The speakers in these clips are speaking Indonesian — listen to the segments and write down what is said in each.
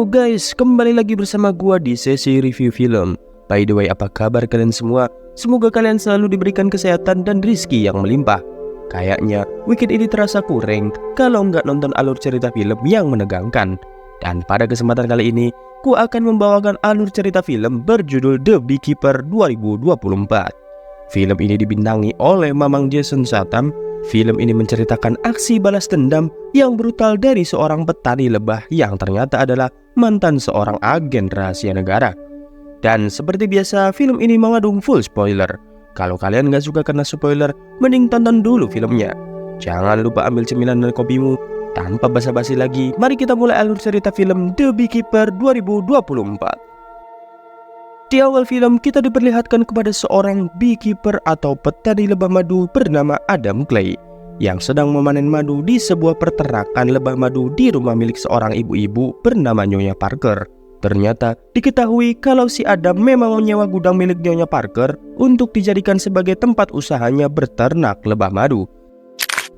Halo guys, kembali lagi bersama gua di sesi review film. By the way, apa kabar kalian semua? Semoga kalian selalu diberikan kesehatan dan rezeki yang melimpah. Kayaknya weekend ini terasa kurang kalau nggak nonton alur cerita film yang menegangkan. Dan pada kesempatan kali ini, gua akan membawakan alur cerita film berjudul The Beekeeper 2024. Film ini dibintangi oleh Mamang Jason Statham. Film ini menceritakan aksi balas dendam yang brutal dari seorang petani lebah yang ternyata adalah mantan seorang agen rahasia negara. Dan seperti biasa, film ini mengandung full spoiler. Kalau kalian gak suka kena spoiler, mending tonton dulu filmnya. Jangan lupa ambil cemilan dan kopimu. Tanpa basa-basi lagi, mari kita mulai alur cerita film The Beekeeper 2024. Di awal film, kita diperlihatkan kepada seorang beekeeper atau petani lebah madu bernama Adam Clay yang sedang memanen madu di sebuah peternakan lebah madu di rumah milik seorang ibu-ibu bernama Nyonya Parker. Ternyata diketahui kalau si Adam memang menyewa gudang milik Nyonya Parker untuk dijadikan sebagai tempat usahanya berternak lebah madu.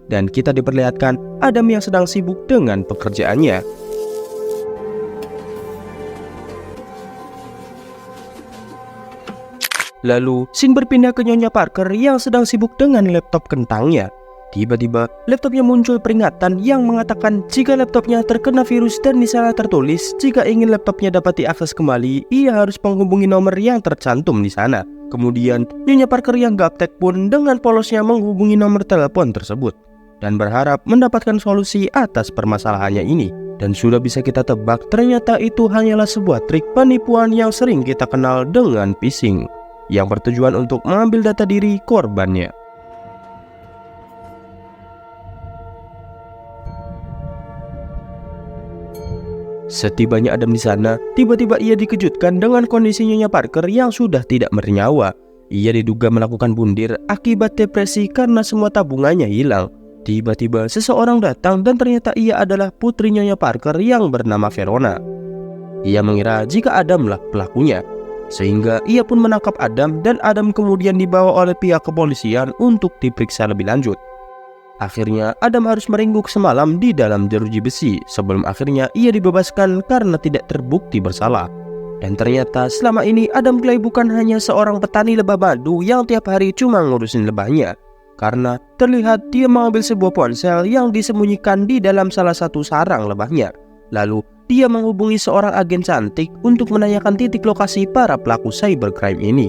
Dan kita diperlihatkan Adam yang sedang sibuk dengan pekerjaannya. Lalu, scene berpindah ke Nyonya Parker yang sedang sibuk dengan laptop kentangnya. Tiba-tiba, laptopnya muncul peringatan yang mengatakan jika laptopnya terkena virus dan di sana tertulis jika ingin laptopnya dapat diakses kembali, ia harus menghubungi nomor yang tercantum di sana. Kemudian, Nyonya Parker yang gaptek pun dengan polosnya menghubungi nomor telepon tersebut dan berharap mendapatkan solusi atas permasalahannya ini. Dan sudah bisa kita tebak, ternyata itu hanyalah sebuah trik penipuan yang sering kita kenal dengan phishing, yang bertujuan untuk mengambil data diri korbannya. Setibanya Adam di sana, tiba-tiba ia dikejutkan dengan kondisi Nyonya Parker yang sudah tidak bernyawa. Ia diduga melakukan bundir akibat depresi karena semua tabungannya hilang. Tiba-tiba seseorang datang dan ternyata ia adalah putri Nyonya Parker yang bernama Verona. Ia mengira jika Adamlah pelakunya, sehingga ia pun menangkap Adam dan Adam kemudian dibawa oleh pihak kepolisian untuk diperiksa lebih lanjut. Akhirnya Adam harus meringkuk semalam di dalam jeruji besi sebelum akhirnya ia dibebaskan karena tidak terbukti bersalah. Dan ternyata selama ini Adam Clay bukan hanya seorang petani lebah madu yang tiap hari cuma ngurusin lebahnya, karena terlihat dia mengambil sebuah ponsel yang disembunyikan di dalam salah satu sarang lebahnya. Lalu dia menghubungi seorang agen cantik untuk menanyakan titik lokasi para pelaku cybercrime ini.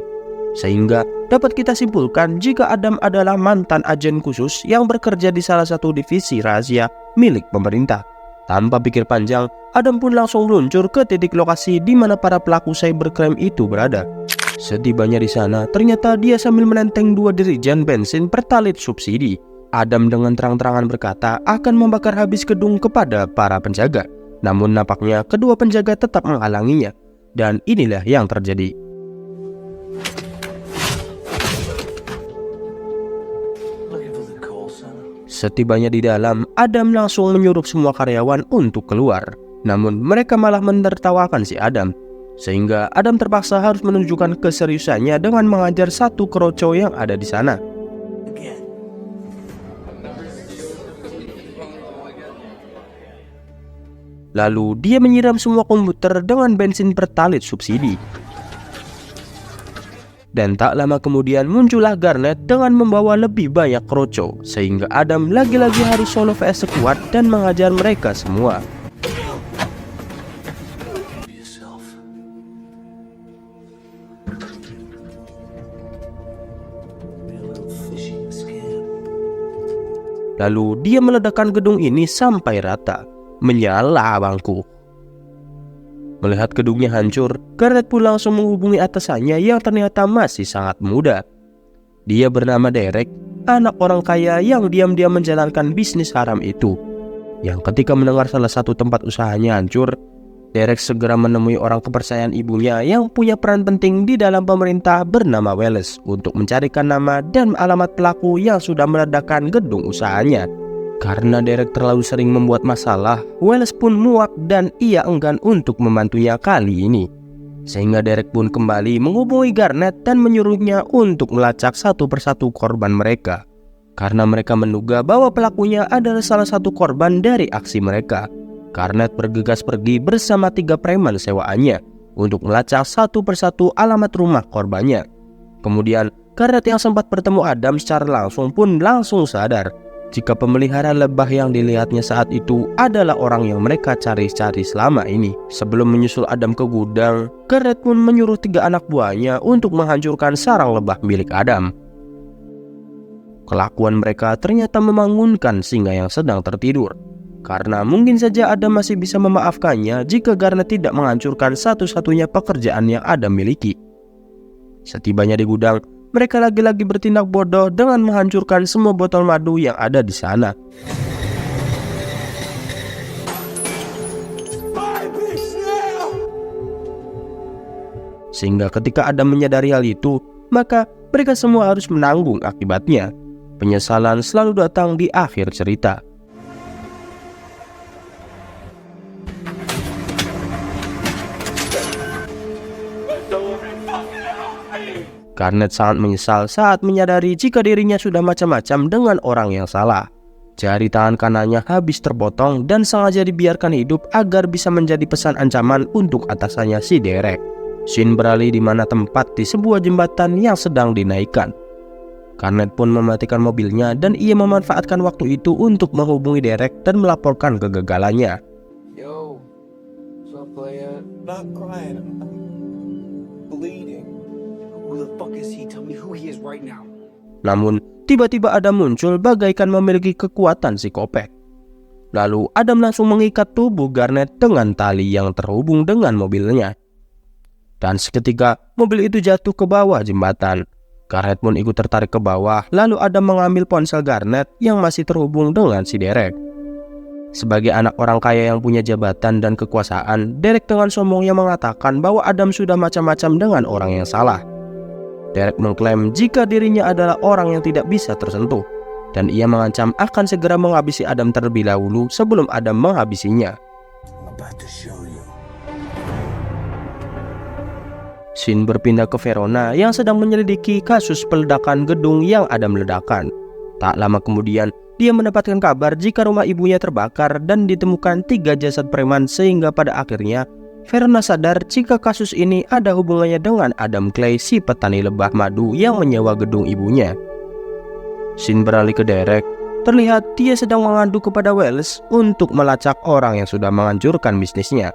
Sehingga dapat kita simpulkan jika Adam adalah mantan agen khusus yang bekerja di salah satu divisi rahasia milik pemerintah. Tanpa pikir panjang, Adam pun langsung meluncur ke titik lokasi di mana para pelaku cybercrime itu berada. Setibanya di sana, ternyata dia sambil menenteng 2 dirijen bensin Pertalite subsidi. Adam dengan terang-terangan berkata akan membakar habis gedung kepada para penjaga. Namun nampaknya kedua penjaga tetap menghalanginya. Dan inilah yang terjadi. Setibanya di dalam, Adam langsung menyuruh semua karyawan untuk keluar. Namun mereka malah menertawakan si Adam, sehingga Adam terpaksa harus menunjukkan keseriusannya dengan mengajar satu kroco yang ada di sana. Lalu dia menyiram semua komputer dengan bensin Pertalite subsidi. Dan tak lama kemudian muncullah Garnet dengan membawa lebih banyak kroco, sehingga Adam lagi-lagi harus solo vs sekuat dan mengajar mereka semua. Lalu dia meledakkan gedung ini sampai rata. Menyala abangku. Melihat gedungnya hancur, Garnet pun langsung menghubungi atasannya yang ternyata masih sangat muda. Dia bernama Derek, anak orang kaya yang diam-diam menjalankan bisnis haram itu. Yang ketika mendengar salah satu tempat usahanya hancur, Derek segera menemui orang kepercayaan ibunya yang punya peran penting di dalam pemerintah bernama Wallace untuk mencarikan nama dan alamat pelaku yang sudah meledakkan gedung usahanya. Karena Derek terlalu sering membuat masalah, Wallace pun muak dan ia enggan untuk membantunya kali ini. Sehingga Derek pun kembali menghubungi Garnet dan menyuruhnya untuk melacak satu persatu korban mereka. Karena mereka menduga bahwa pelakunya adalah salah satu korban dari aksi mereka. Garnet bergegas pergi bersama 3 preman sewaannya untuk melacak satu persatu alamat rumah korbannya. Kemudian Garnet yang sempat bertemu Adam secara langsung pun langsung sadar jika pemelihara lebah yang dilihatnya saat itu adalah orang yang mereka cari-cari selama ini. Sebelum menyusul Adam ke gudang, Garnet pun menyuruh 3 anak buahnya untuk menghancurkan sarang lebah milik Adam. Kelakuan mereka ternyata membangunkan singa yang sedang tertidur, karena mungkin saja Adam masih bisa memaafkannya jika Garnet tidak menghancurkan satu-satunya pekerjaan yang Adam miliki. Setibanya di gudang, mereka lagi-lagi bertindak bodoh dengan menghancurkan semua botol madu yang ada di sana. Sehingga ketika Adam menyadari hal itu, maka mereka semua harus menanggung akibatnya. Penyesalan selalu datang di akhir cerita. Garnet sangat menyesal saat menyadari jika dirinya sudah macam-macam dengan orang yang salah. Jari tangan kanannya habis terpotong dan sengaja dibiarkan hidup agar bisa menjadi pesan ancaman untuk atasannya si Derek. Shin beralih di mana tempat di sebuah jembatan yang sedang dinaikkan. Garnet pun mematikan mobilnya dan ia memanfaatkan waktu itu untuk menghubungi Derek dan melaporkan kegagalannya. Yo, what's up, player? Not crying, I'm bleeding. Who the fuck is he? Tell me who he is right now. Namun, tiba-tiba Adam muncul bagaikan memiliki kekuatan psikopat. Lalu Adam langsung mengikat tubuh Garnet dengan tali yang terhubung dengan mobilnya. Dan seketika mobil itu jatuh ke bawah jembatan. Garnet pun ikut tertarik ke bawah, lalu Adam mengambil ponsel Garnet yang masih terhubung dengan si Derek. Sebagai anak orang kaya yang punya jabatan dan kekuasaan, Derek dengan sombongnya mengatakan bahwa Adam sudah macam-macam dengan orang yang salah. Derek mengklaim jika dirinya adalah orang yang tidak bisa tersentuh, dan ia mengancam akan segera menghabisi Adam terlebih dahulu sebelum Adam menghabisinya. Shin berpindah ke Verona yang sedang menyelidiki kasus peledakan gedung yang Adam ledakan. Tak lama kemudian, dia mendapatkan kabar jika rumah ibunya terbakar dan ditemukan 3 jasad preman, sehingga pada akhirnya Verona sadar jika kasus ini ada hubungannya dengan Adam Clay, si petani lebah madu yang menyewa gedung ibunya. Shin beralih ke Derek. Terlihat dia sedang mengadu kepada Wells untuk melacak orang yang sudah menghancurkan bisnisnya.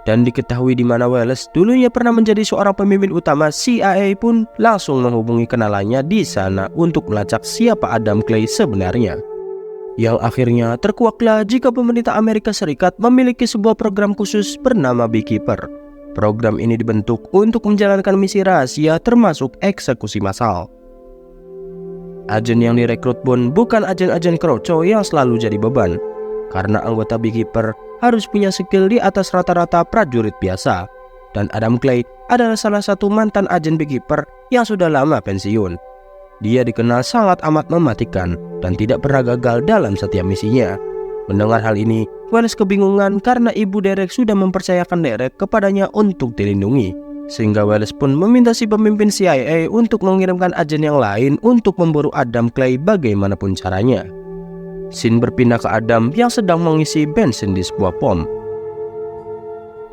Dan diketahui di mana Wells dulunya pernah menjadi seorang pemimpin utama, CIA pun langsung menghubungi kenalannya di sana untuk melacak siapa Adam Clay sebenarnya. Yang akhirnya terkuaklah jika pemerintah Amerika Serikat memiliki sebuah program khusus bernama Beekeeper. Program ini dibentuk untuk menjalankan misi rahasia termasuk eksekusi massal. Agen yang direkrut pun bukan agen-agen kroco yang selalu jadi beban, karena anggota Beekeeper harus punya skill di atas rata-rata prajurit biasa. Dan Adam Clay adalah salah satu mantan agen Beekeeper yang sudah lama pensiun. Dia dikenal sangat amat mematikan dan tidak pernah gagal dalam setiap misinya. Mendengar hal ini, Wells kebingungan karena ibu Derek sudah mempercayakan Derek kepadanya untuk dilindungi. Sehingga Wells pun meminta si pemimpin CIA untuk mengirimkan agen yang lain untuk memburu Adam Clay bagaimanapun caranya. Shin berpindah ke Adam yang sedang mengisi bensin di sebuah pom.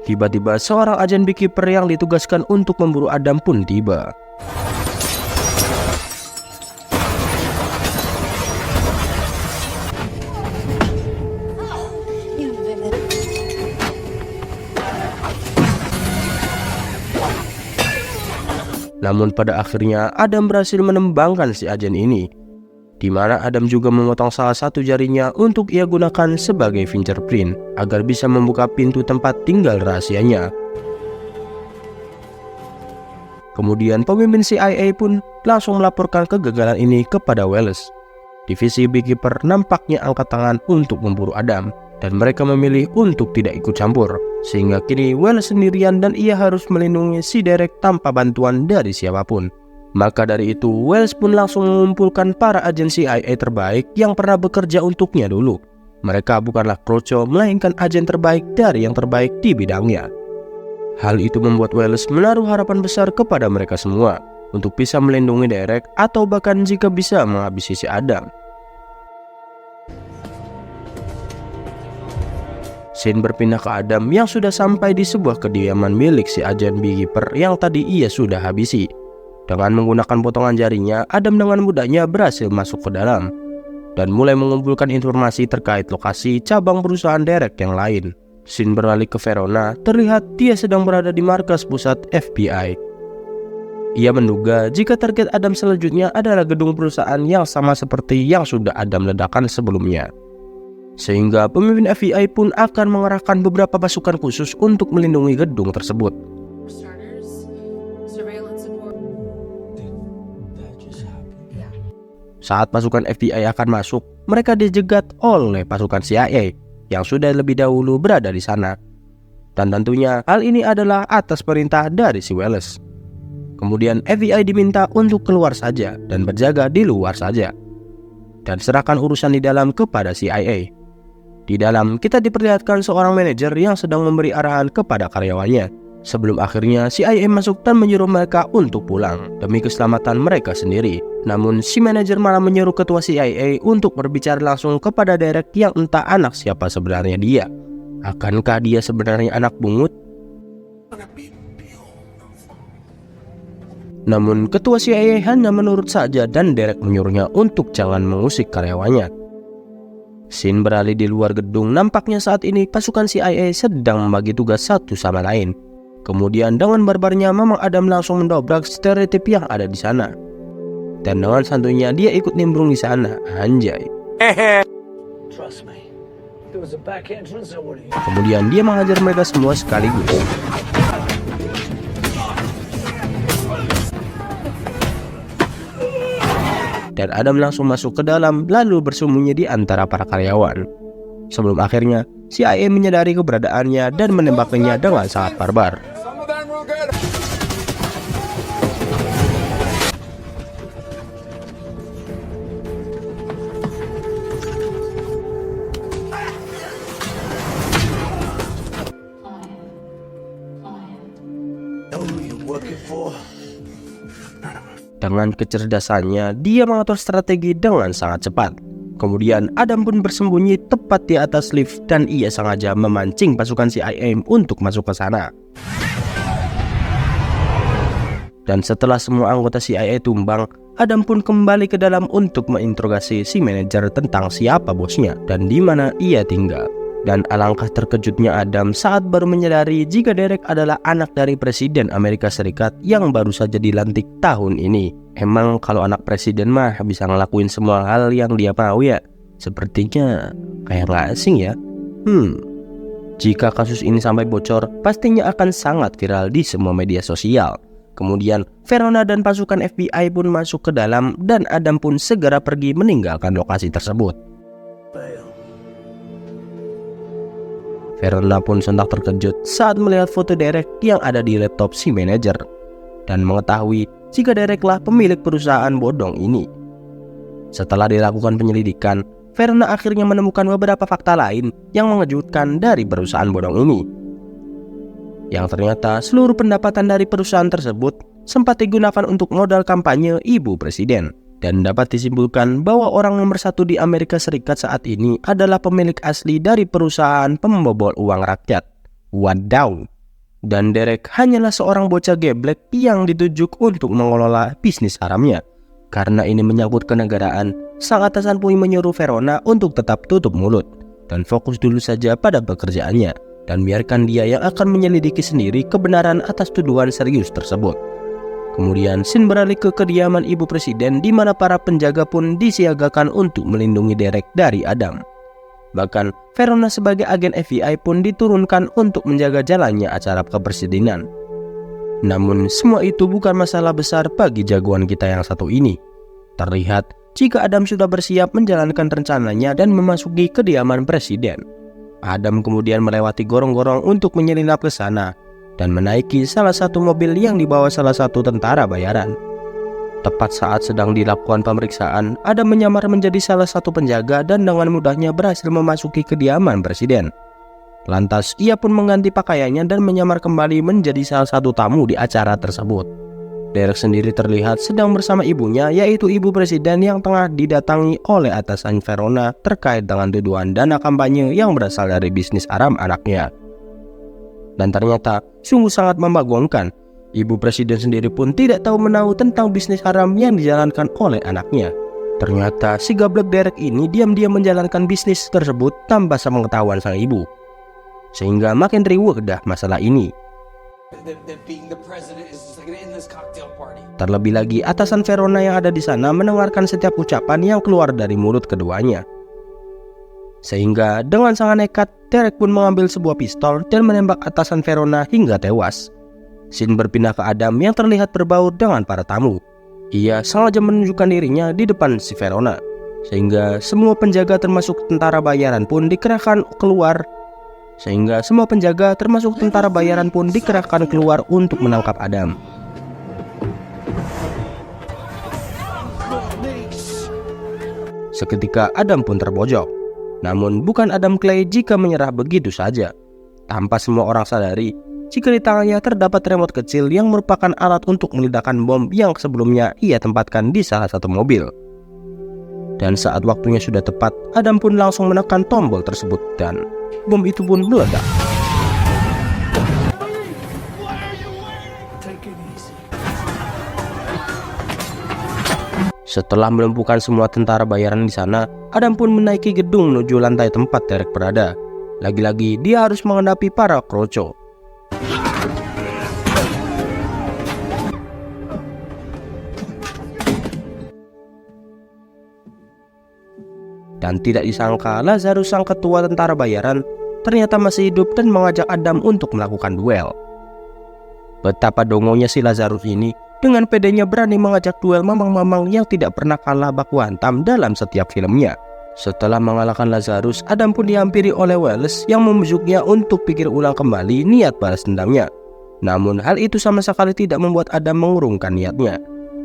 Tiba-tiba seorang agen Beekeeper yang ditugaskan untuk memburu Adam pun tiba. Namun pada akhirnya Adam berhasil menembangkan si agen ini, di mana Adam juga memotong salah satu jarinya untuk ia gunakan sebagai fingerprint agar bisa membuka pintu tempat tinggal rahasianya. Kemudian pemimpin CIA pun langsung melaporkan kegagalan ini kepada Wells. Divisi Beekeeper nampaknya angkat tangan untuk memburu Adam, dan mereka memilih untuk tidak ikut campur, sehingga kini Wells sendirian dan ia harus melindungi si Derek tanpa bantuan dari siapapun. Maka dari itu, Wells pun langsung mengumpulkan para agen CIA terbaik yang pernah bekerja untuknya dulu. Mereka bukanlah kroco, melainkan agen terbaik dari yang terbaik di bidangnya. Hal itu membuat Wells menaruh harapan besar kepada mereka semua untuk bisa melindungi Derek atau bahkan jika bisa menghabisi si Adam. Scene berpindah ke Adam yang sudah sampai di sebuah kediaman milik si agen beekeeper yang tadi ia sudah habisi. Dengan menggunakan potongan jarinya, Adam dengan mudahnya berhasil masuk ke dalam dan mulai mengumpulkan informasi terkait lokasi cabang perusahaan Derek yang lain. Scene beralih ke Verona, terlihat dia sedang berada di markas pusat FBI. Ia menduga jika target Adam selanjutnya adalah gedung perusahaan yang sama seperti yang sudah Adam ledakan sebelumnya. Sehingga pemimpin FBI pun akan mengerahkan beberapa pasukan khusus untuk melindungi gedung tersebut. Saat pasukan FBI akan masuk, mereka dijegat oleh pasukan CIA yang sudah lebih dahulu berada di sana. Dan tentunya hal ini adalah atas perintah dari si Wallace. Kemudian FBI diminta untuk keluar saja dan berjaga di luar saja, dan serahkan urusan di dalam kepada CIA. Di dalam kita diperlihatkan seorang manajer yang sedang memberi arahan kepada karyawannya, sebelum akhirnya CIA masuk dan menyuruh mereka untuk pulang demi keselamatan mereka sendiri. Namun si manajer malah menyuruh ketua CIA untuk berbicara langsung kepada Derek yang entah anak siapa sebenarnya dia. Akankah dia sebenarnya anak bungut? Namun ketua CIA hanya menurut saja dan Derek menyuruhnya untuk jangan mengusik karyawannya. Scene beralih di luar gedung. Nampaknya saat ini pasukan CIA sedang membagi tugas satu sama lain. Kemudian dengan barbarnya Mamang Adam langsung mendobrak stereotip yang ada di sana. Dan dengan santuinya dia ikut nimbrung di sana. Anjay. Trust me. There was a back entrance. Kemudian dia menghajar mereka semua sekaligus. Dan Adam langsung masuk ke dalam lalu bersembunyi di antara para karyawan. Sebelum akhirnya CIA menyadari keberadaannya dan menembaknya dengan sangat barbar. Know who you're working for? Dengan kecerdasannya, dia mengatur strategi dengan sangat cepat. Kemudian Adam pun bersembunyi tepat di atas lift dan ia sengaja memancing pasukan CIA untuk masuk ke sana. Dan setelah semua anggota CIA tumbang, Adam pun kembali ke dalam untuk menginterogasi si manajer tentang siapa bosnya dan di mana ia tinggal. Dan alangkah terkejutnya Adam saat baru menyadari jika Derek adalah anak dari Presiden Amerika Serikat yang baru saja dilantik tahun ini. Emang kalau anak presiden mah bisa ngelakuin semua hal yang dia mau ya? Sepertinya kayak gak asing ya. Jika kasus ini sampai bocor, pastinya akan sangat viral di semua media sosial. Kemudian Verona dan pasukan FBI pun masuk ke dalam dan Adam pun segera pergi meninggalkan lokasi tersebut. Verona pun sontak terkejut saat melihat foto Derek yang ada di laptop si manajer dan mengetahui jika Dereklah pemilik perusahaan bodong ini. Setelah dilakukan penyelidikan, Verona akhirnya menemukan beberapa fakta lain yang mengejutkan dari perusahaan bodong ini. Yang ternyata seluruh pendapatan dari perusahaan tersebut sempat digunakan untuk modal kampanye ibu presiden. Dan dapat disimpulkan bahwa orang nomor satu di Amerika Serikat saat ini adalah pemilik asli dari perusahaan pembobol uang rakyat. Wadaw. Dan Derek hanyalah seorang bocah geblek yang ditunjuk untuk mengelola bisnis haramnya. Karena ini menyangkut kenegaraan, sang atasan pun menyuruh Verona untuk tetap tutup mulut dan fokus dulu saja pada pekerjaannya dan biarkan dia yang akan menyelidiki sendiri kebenaran atas tuduhan serius tersebut. Kemudian scene beralih ke kediaman ibu presiden di mana para penjaga pun disiagakan untuk melindungi Derek dari Adam. Bahkan Verona sebagai agen FBI pun diturunkan untuk menjaga jalannya acara kepresidenan. Namun semua itu bukan masalah besar bagi jagoan kita yang satu ini. Terlihat jika Adam sudah bersiap menjalankan rencananya dan memasuki kediaman presiden. Adam kemudian melewati gorong-gorong untuk menyelinap ke sana dan menaiki salah satu mobil yang dibawa salah satu tentara bayaran. Tepat saat sedang dilakukan pemeriksaan, Adam menyamar menjadi salah satu penjaga dan dengan mudahnya berhasil memasuki kediaman presiden. Lantas ia pun mengganti pakaiannya dan menyamar kembali menjadi salah satu tamu di acara tersebut. Derek sendiri terlihat sedang bersama ibunya, yaitu ibu presiden yang tengah didatangi oleh atasan Verona terkait dengan tuduhan dana kampanye yang berasal dari bisnis haram anaknya. Dan ternyata sungguh sangat membagongkan. Ibu presiden sendiri pun tidak tahu menahu tentang bisnis haram yang dijalankan oleh anaknya. Ternyata si gablek Derek ini diam-diam menjalankan bisnis tersebut tanpa sepengetahuan sang ibu. Sehingga makin riuh dah masalah ini. That being the president is just like an endless cocktail party. Terlebih lagi atasan Verona yang ada di sana mendengarkan setiap ucapan yang keluar dari mulut keduanya. Sehingga dengan sangat nekat, Derek pun mengambil sebuah pistol dan menembak atasan Verona hingga tewas. Scene berpindah ke Adam yang terlihat berbaur dengan para tamu. Ia sengaja menunjukkan dirinya di depan si Verona, sehingga semua penjaga termasuk tentara bayaran pun dikerahkan keluar untuk menangkap Adam. Seketika Adam pun terbojok. Namun bukan Adam Clay jika menyerah begitu saja. Tanpa semua orang sadari, jika di tangannya terdapat remote kecil yang merupakan alat untuk meledakkan bom yang sebelumnya ia tempatkan di salah satu mobil. Dan saat waktunya sudah tepat, Adam pun langsung menekan tombol tersebut dan bom itu pun meledak. Setelah melumpuhkan semua tentara bayaran di sana, Adam pun menaiki gedung menuju lantai tempat Derek berada. Lagi-lagi dia harus menghadapi para kroco. Dan tidak disangka, Lazarus sang ketua tentara bayaran ternyata masih hidup dan mengajak Adam untuk melakukan duel. Betapa dongonya si Lazarus ini, dengan pedenya berani mengajak duel mamang-mamang yang tidak pernah kalah baku hantam dalam setiap filmnya. Setelah mengalahkan Lazarus, Adam pun dihampiri oleh Wallace yang membujuknya untuk pikir ulang kembali niat balas dendamnya. Namun hal itu sama sekali tidak membuat Adam mengurungkan niatnya.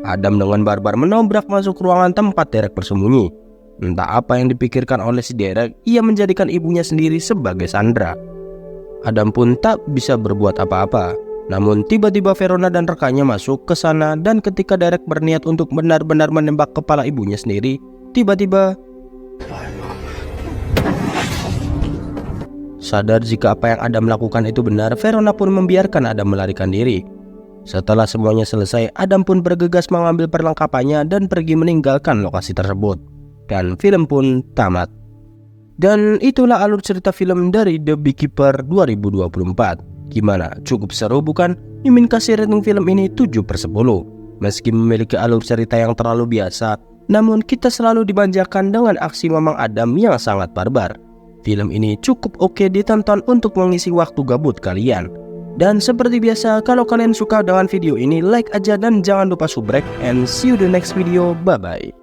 Adam dengan barbar menobrak masuk ruangan tempat Derek bersembunyi. Entah apa yang dipikirkan oleh si Derek, ia menjadikan ibunya sendiri sebagai sandera. Adam pun tak bisa berbuat apa-apa. Namun tiba-tiba Verona dan rekannya masuk ke sana, dan ketika Derek berniat untuk benar-benar menembak kepala ibunya sendiri, tiba-tiba sadar jika apa yang Adam lakukan itu benar, Verona pun membiarkan Adam melarikan diri. Setelah semuanya selesai, Adam pun bergegas mengambil perlengkapannya dan pergi meninggalkan lokasi tersebut. Dan film pun tamat. Dan itulah alur cerita film dari The Beekeeper 2024. Gimana? Cukup seru bukan? Mimin kasih rating film ini 7/10. Meski memiliki alur cerita yang terlalu biasa, namun kita selalu dimanjakan dengan aksi Mamang Adam yang sangat barbar. Film ini cukup oke ditonton untuk mengisi waktu gabut kalian. Dan seperti biasa, kalau kalian suka dengan video ini, like aja dan jangan lupa subrek, and see you the next video. Bye bye.